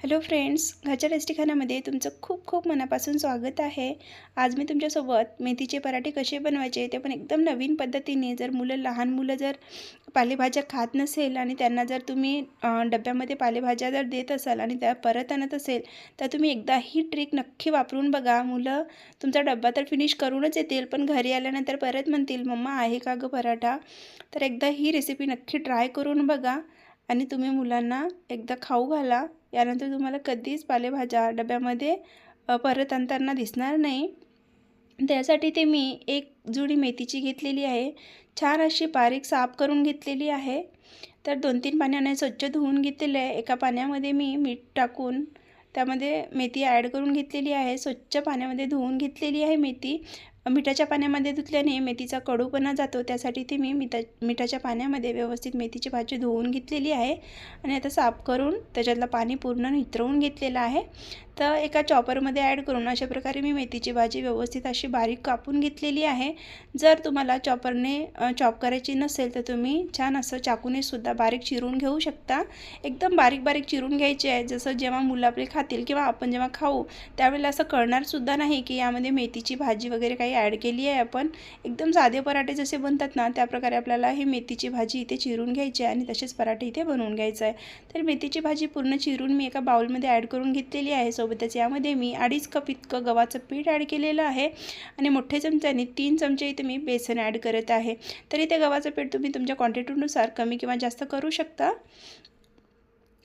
Hello friends, घरच्या tasty खाण्यामध्ये तुमचं खूप खूप मनापासून स्वागत आहे। आज मी तुमच्यासोबत मेथीचे पराठे कसे बनवायचे ते पण एकदम नवीन पद्धतीने। जर लहान मुलं जर पालेभाज्या खात नसेल आणि त्यांना जर तुम्ही डब्यामध्ये पालेभाज्या जर देत असाल आणि त्या परत आणत असेल तर तुम्ही एकदा ही ट्रिक नक्की वापरून बघा। मुलं तुमचा डब्बा तर फिनिश करूनच येतील, पण घरी आल्यानंतर परत म्हणतील, मम्मा आहे का गं पराठा? तर एकदा ही रेसिपी नक्की ट्राय करून बघा आणि तुम्ही मुलांना एकदा खाऊ घाला। यानंतर तुम्हाला कधीच पालेभाज्या डब्यामध्ये परत आणताना दिसणार नाही। त्यासाठी ते मी एक जुडी मेथीची घेतलेली आहे, छान अशी बारीक साफ करून घेतलेली आहे। तर 2-3 पाण्याने स्वच्छ धुवून घेतलेलं आहे। एका पाण्यामध्ये मी मीठ टाकून त्यामध्ये मेथी ॲड करून घेतलेली आहे। स्वच्छ पाण्यामध्ये धुवून घेतलेली आहे मेथी। मिठाच्या पाण्यामध्ये धुतल्याने मेथीचा कडूपणा जातो, त्यासाठी ती मी मिठाच्या पाण्यामध्ये व्यवस्थित मेथीची भाजी धुवून घेतलेली आहे आणि आता साफ करून त्याच्यातलं पाणी पूर्ण निथरवून घेतलेलं आहे। तर एका चॉपरमध्ये ॲड करून अशा प्रकारे मी मेथीची भाजी व्यवस्थित अशी बारीक कापून घेतलेली आहे। जर तुम्हाला चॉपरने चॉप करायची नसेल तर तुम्ही छान असं चाकूने सुद्धा बारीक चिरून घेऊ शकता। एकदम बारीक बारीक चिरून घ्यायचे आहे, जसं जेव्हा मुलं आपले खातील किंवा आपण जेव्हा खाऊ त्यावेळेला असं कळणार सुद्धा नाही की यामध्ये मेथीची भाजी वगैरे काही ॲड केली आहे आपण। एकदम साधे पराठे जसे बनतात ना त्या प्रकारे आपल्याला ही मेथीची भाजी इथे चिरून घ्यायची आहे आणि तसेच पराठे इथे बनवून घ्यायचं आहे। तर मेथीची भाजी पूर्ण चिरून मी एका बाउलमध्ये ॲड करून घेतलेली आहे। सोबतच यामध्ये मी 2.5 कप इतकं गव्हाचं पीठ ॲड केलेलं आहे आणि मोठे चमच्याने 3 चमचे इथे मी बेसन ॲड करत आहे। तर इथे गव्हाचं पीठ तुम्ही तुमच्या क्वांटिटीनुसार कमी किंवा जास्त करू शकता।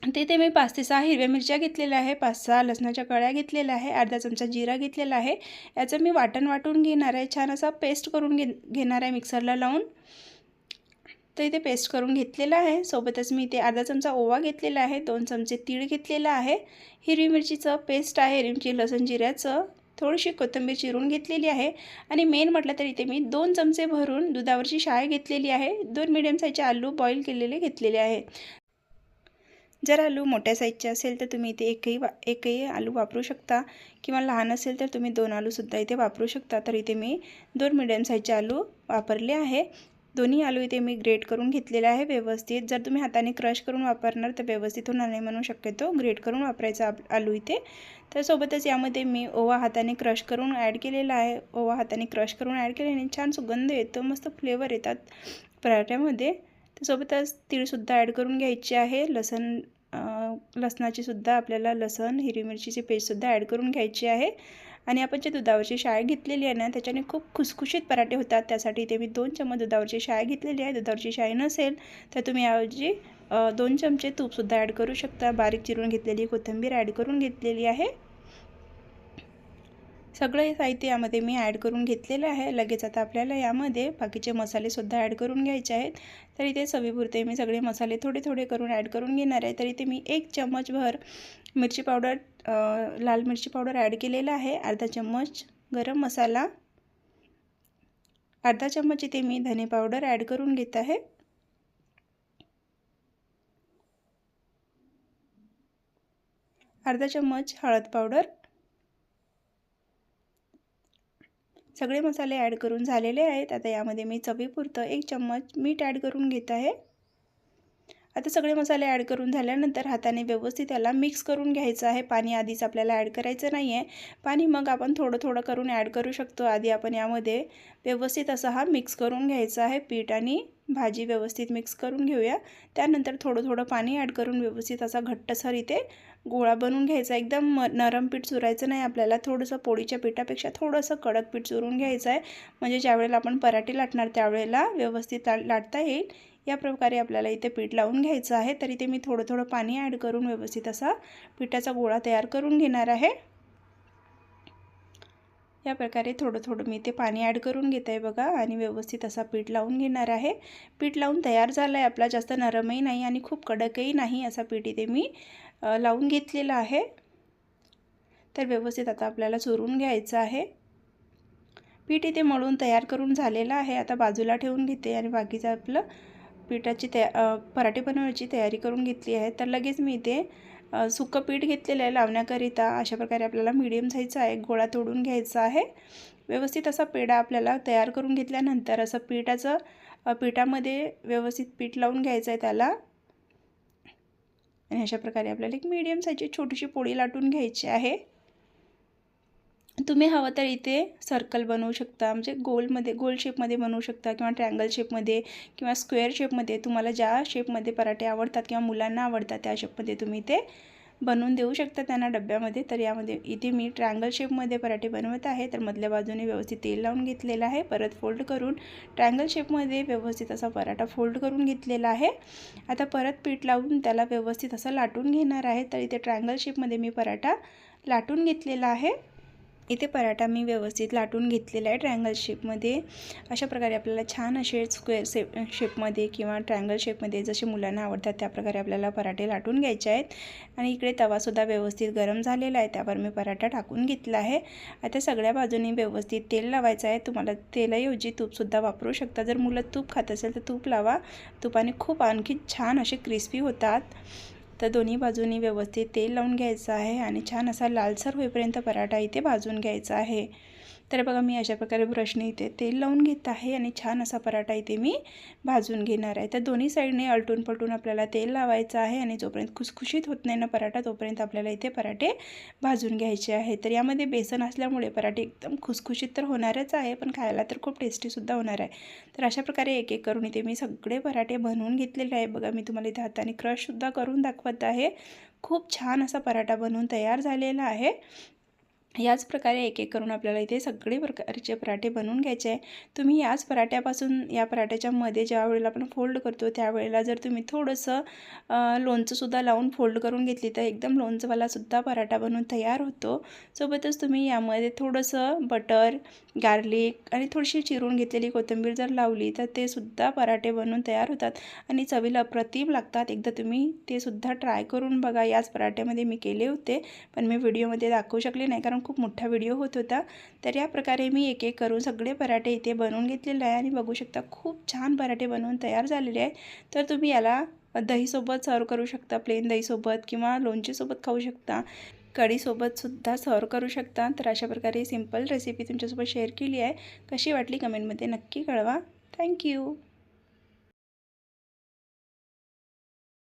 तिथे मी 5 ते 6 हिरव्या मिरच्या घेतलेल्या आहे, 5-6 लसणाच्या कळ्या घेतलेल्या आहे, अर्धा चमचा जिरा घेतलेला आहे। याचं मी वाटून घेणार आहे, छान असा पेस्ट करून घेणार आहे मिक्सरला लावून। तर इथे पेस्ट करून घेतलेला आहे। सोबतच मी इथे अर्धा चमचा ओवा घेतलेला आहे, 2 चमचे तीळ घेतलेला आहे, हिरवी मिरचीचं पेस्ट आहे, हिरवी मिरची लसूण जिऱ्याचं, थोडीशी कोथिंबीर चिरून घेतलेली आहे आणि मेन म्हटलं तर इथे मी 2 चमचे भरून दुधावरची शाई घेतलेली आहे। 2 मीडियम साईजचे आलू बॉईल केलेले घेतलेले आहे। जर आलू मोठ्या साईजचे असेल तर तुम्ही इथे एकही आलू वापरू शकता किंवा लहान असेल तर तुम्ही 2 आलूसुद्धा इथे वापरू शकता। तर इथे मी 2 मीडियम साईजचे आलू वापरले आहे। दोन्ही आलू इथे मी ग्रेट करून घेतलेले आहे व्यवस्थित। जर तुम्ही हाताने क्रश करून वापरणार तर व्यवस्थित होणार नाही, म्हणून शक्यतो ग्रेट करून वापरायचा आलू इथे। तर सोबतच यामध्ये मी ओवा हाताने क्रश करून ॲड केलेला आहे। ओवा हाताने क्रश करून ॲड केल्याने छान सुगंध येतो, मस्त फ्लेवर येतात पराठ्यामध्ये। सोबतच तीळसुद्धा ॲड करून घ्यायचे आहे। लसणाची सुद्धा आपल्याला लसण हिरवी मिरचीची पेस्टसुद्धा ॲड करून घ्यायची आहे आणि आपण जे दुधावरची शाई घेतलेली आहे ना त्याच्याने खूप खुसखुशीत पराठे होतात। त्यासाठी इथे मी 2 चमचे दुधावरची शाई घेतलेली आहे। दुधावरची शाई नसेल तर तुम्ही याऐवजी 2 चमचे तूपसुद्धा ॲड करू शकता। बारीक चिरून घेतलेली कोथिंबीर ॲड करून घेतलेली आहे। सगळे साहित्य यामध्ये मी ॲड करून घेतलेले आहे। लगेच आता आपल्याला यामध्ये बाकीचे मसालेसुद्धा ॲड करून घ्यायचे आहेत। तर इथे चवीपुरते मी सगळे मसाले थोडे थोडे करून ॲड करून घेणार आहे। तर इथे मी 1 चम्मचभर मिरची पावडर, लाल मिरची पावडर ॲड केलेला आहे, अर्धा चम्मच गरम मसाला, अर्धा चम्मच इथे मी धने पावडर ॲड करून घेत आहे, अर्धा चम्मच हळद पावडर। सगळे मसाले ॲड करून झालेले आहेत। आता यामध्ये मी चवीपुरतं 1 चम्मच मीठ ॲड करून घेत आहे। आता सगळे मसाले ॲड करून झाल्यानंतर हाताने व्यवस्थित त्याला मिक्स करून घ्यायचं आहे। पाणी आधीच आपल्याला ॲड करायचं नाही आहे, पाणी मग आपण थोडं थोडं करून ॲड करू शकतो। आधी आपण यामध्ये व्यवस्थित असा हा मिक्स करून घ्यायचा आहे, पीठ आणि भाजी व्यवस्थित मिक्स करून घेऊया। त्यानंतर थोडं थोडं पाणी ॲड करून व्यवस्थित असा घट्टसर इथे गोळा बनवून घ्यायचा। एकदम नरम पीठ चुरायचं नाही आपल्याला, थोडंसं पोळीच्या पिठापेक्षा थोडंसं कडक पीठ चुरून घ्यायचं आहे, म्हणजे ज्यावेळेला आपण पराठे लाटणार त्यावेळेला व्यवस्थित लाटता येईल। या प्रकारे आपल्याला इथे पीठ लावून घ्यायचं आहे। तर इथे मी थोडं थोडं पाणी ॲड करून व्यवस्थित असा पिठाचा गोळा तयार करून घेणार आहे। या प्रकारे थोडं थोडं मी इथे पाणी ॲड करून घेत आहे बघा आणि व्यवस्थित असा पीठ लावून घेणार आहे। पीठ लावून तयार झालं आहे आपला, जास्त नरमही नाही आणि खूप कडकही नाही असा पीठ इथे मी लावून घेतलेला आहे। तर व्यवस्थित आता आपल्याला चुरून घ्यायचं आहे। पीठ इथे मळून तयार करून झालेलं आहे। आता बाजूला ठेवून घेते आणि बाकीचं आपलं पिठाची पराठे बनवण्याची तयारी करून घेतली आहे। तर लगेच मी इथे सुकं पीठ घेतलेलं आहे लावण्याकरिता। अशा प्रकारे आपल्याला मीडियम साईजचा एक गोळा तोडून घ्यायचा आहे। व्यवस्थित असा पेढा आपल्याला तयार करून घेतल्यानंतर असं पिठामध्ये व्यवस्थित पीठ लावून घ्यायचं आहे त्याला आणि अशा प्रकारे आपल्याला एक मीडियम साईजची छोटीशी पोळी लाटून घ्यायची आहे। तुम्ही हवं तर इथे सर्कल बनवू शकता, म्हणजे गोल शेपमध्ये बनवू शकता किंवा ट्रायंगल शेपमध्ये किंवा स्क्वेअर शेपमध्ये, तुम्हाला ज्या शेपमध्ये पराठे आवडतात किंवा मुलांना आवडतात त्या शेपमध्ये तुम्ही ते बनवून देऊ शकता त्यांना डब्यामध्ये। तर इथे मी ट्रायंगल शेपमध्ये पराठे बनवत आहे। तर मधल्या बाजूने व्यवस्थित तेल लावून घेतलेलं आहे, परत फोल्ड करून ट्रायंगल शेपमध्ये व्यवस्थित असा पराठा फोल्ड करून घेतलेला आहे। आता परत पीठ लावून त्याला व्यवस्थित असं लाटून घेणार आहे। तर इथे ट्रायंगल शेपमध्ये मी पराठा लाटून घेतलेला आहे। इथे पराठा मी व्यवस्थित लाटून घेतलेला आहे ट्रायंगल शेपमध्ये। अशा प्रकारे आपल्याला छान असे स्क्वेअर शेपमध्ये किंवा ट्रायंगल शेपमध्ये जसे मुलांना आवडतात त्या प्रकारे आपल्याला पराठे लाटून घ्यायचे आहेत। आणि इकडे तवासुद्धा व्यवस्थित गरम झालेला आहे, त्यावर मी पराठा टाकून घेतला आहे। आता सगळ्या बाजूनी व्यवस्थित तेल लावायचं आहे। तुम्हाला तेलाऐवजी तूपसुद्धा वापरू शकता, जर मुलं तूप खात असेल तर तूप लावा, तुपाने खूप आणखी छान असे क्रिस्पी होतात। तर दोन्ही बाजूनी व्यवस्थित तेल लावून घ्यायचं आहे आणि छान असा लालसर होईपर्यंत पराठा इथे भाजून घ्यायचा आहे। तर बघा मी अशा प्रकारे ब्रशने इथे तेल लावून घेत आहे आणि छान असा पराठा इथे मी भाजून घेणार आहे। तर दोन्ही साईडने आलटून पलटून आपल्याला तेल लावायचं आहे आणि जोपर्यंत खुसखुशीत होत नाही ना पराठा तोपर्यंत आपल्याला इथे पराठे भाजून घ्यायचे आहे। तर यामध्ये बेसन असल्यामुळे पराठे एकदम खुसखुशीत तर होणारच आहे, पण खायला तर खूप टेस्टीसुद्धा होणार आहे। तर अशा प्रकारे एक एक करून इथे मी सगळे पराठे बनवून घेतलेले आहे। बघा मी तुम्हाला इथे हाताने क्रशसुद्धा करून दाखवत आहे। खूप छान असा पराठा बनवून तयार झालेला आहे। याच प्रकारे एक एक करून आपल्याला इथे सगळे प्रकारचे पराठे बनवून घ्यायचे आहे। तुम्ही याच पराठ्यापासून या पराठ्याच्या मध्ये ज्या वेळेला आपण फोल्ड करतो त्यावेळेला जर तुम्ही थोडंसं लोणचंसुद्धा लावून फोल्ड करून घेतली तर एकदम लोणचंवालासुद्धा पराठा बनवून तयार होतो। सोबतच तुम्ही यामध्ये थोडंसं बटर, गार्लिक आणि थोडीशी चिरून घेतलेली कोथिंबीर जर लावली तर ते सुद्धा पराठे बनवून तयार होतात आणि चवीला अप्रतिम लागतात। एकदा तुम्ही ते सुद्धा ट्राय करून बघा। याच पराठ्यामध्ये मी केले होते, पण मी व्हिडिओमध्ये दाखवू शकले नाही कारण खूप मोठा व्हिडिओ होत होता। तर या प्रकारे मी एक एक करून सगळे पराठे इथे बनवून घेतलेले आहे आणि बघू शकता खूप छान पराठे बनवून तयार झालेले आहेत। तर तुम्ही याला दहीसोबत सर्व करू शकता, प्लेन दहीसोबत किंवा लोणचीसोबत खाऊ शकता, कढीसोबतसुद्धा सर्व करू शकता। तर अशा प्रकारे सिंपल रेसिपी तुमच्यासोबत शेअर केली आहे। कशी वाटली कमेंटमध्ये नक्की कळवा। थँक्यू।